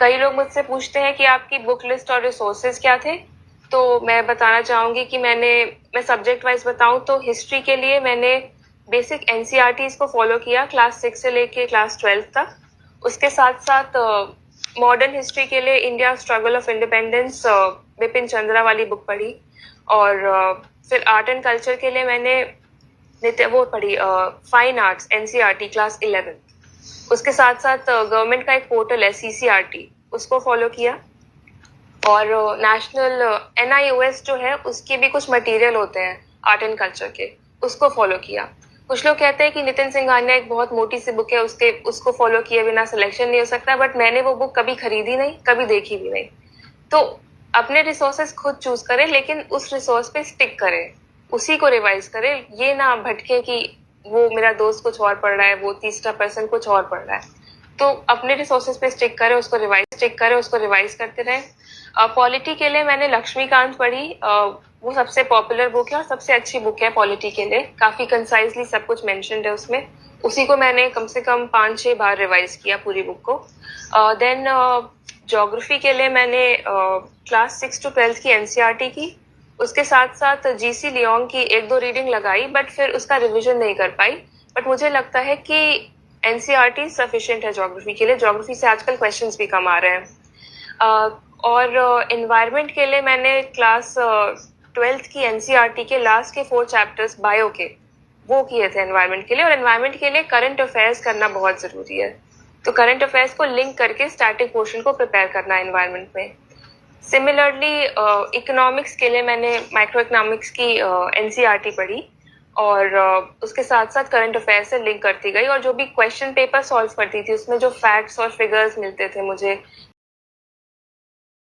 कई लोग मुझसे पूछते हैं कि आपकी बुक लिस्ट और रिसोर्सेज क्या थे, तो मैं बताना चाहूंगी कि मैं सब्जेक्ट वाइज बताऊं तो हिस्ट्री के लिए मैंने बेसिक एनसीईआरटीज को फॉलो किया क्लास 6 से लेके क्लास 12 तक। उसके साथ साथ मॉडर्न हिस्ट्री के लिए India struggle of independence Bipin Chandra वाली बुक पढ़ी। और फिर आर्ट एंड कल्चर के लिए मैंने वो पढ़ी फाइन आर्ट्स एनसीईआरटी क्लास 11। उसके साथ साथ गवर्नमेंट का एक पोर्टल है सीसीआरटी, उसको फॉलो किया। और नेशनल एनआईओएस जो है उसके भी कुछ मटेरियल होते हैं आर्ट एंड कल्चर के, उसको फॉलो किया। कुछ लोग कहते हैं कि नितिन सिंघानिया एक बहुत मोटी सी बुक है, उसको फॉलो किए बिना सिलेक्शन नहीं हो सकता, बट मैंने वो बुक कभी खरीदी नहीं, कभी देखी भी नहीं। तो अपने रिसोर्सेस खुद चूज करें, लेकिन उस रिसोर्स पे स्टिक करें, उसी को रिवाइज करें। ये ना भटके कि वो मेरा दोस्त कुछ और पढ़ रहा है, वो तीसरा पर्सन कुछ और पढ़ रहा है। तो अपने रिसोर्सेज पे स्टिक करें, उसको रिवाइज करते रहें। पॉलिटी के लिए मैंने लक्ष्मीकांत पढ़ी। वो सबसे पॉपुलर बुक है और सबसे अच्छी बुक है पॉलिटी के लिए, काफी कंसाइजली सब कुछ मेंशन्ड है उसमें। उसी को मैंने कम से कम 5-6 बार रिवाइज किया पूरी बुक को। देन ज्योग्राफी के लिए मैंने क्लास 6 to 12 की एनसीईआरटी की। उसके साथ साथ जीसी लियोंग की 1-2 रीडिंग लगाई, बट फिर उसका रिविजन नहीं कर पाई। बट मुझे लगता है कि एनसीईआरटी सफिशिएंट है ज्योग्राफी के लिए। ज्योग्राफी से आजकल क्वेश्चंस भी कम आ रहे हैं। और एनवायरनमेंट के लिए मैंने क्लास 12th की एनसीईआरटी के लास्ट के 4 चैप्टर्स बायो के वो किए थे एनवायरनमेंट के लिए। और एनवायरनमेंट के लिए करंट अफेयर्स करना बहुत जरूरी है, तो करंट अफेयर्स को लिंक करके स्टैटिक पोर्शन को प्रिपेयर करना है एनवायरनमेंट में। सिमिलरली इकोनॉमिक्स के लिए मैंने माइक्रो इकोनॉमिक्स की एनसीईआरटी पढ़ी और उसके साथ साथ करंट अफेयर से लिंक करती गई। और जो भी क्वेश्चन पेपर सॉल्व करती थी उसमें जो फैक्ट्स और फिगर्स मिलते थे मुझे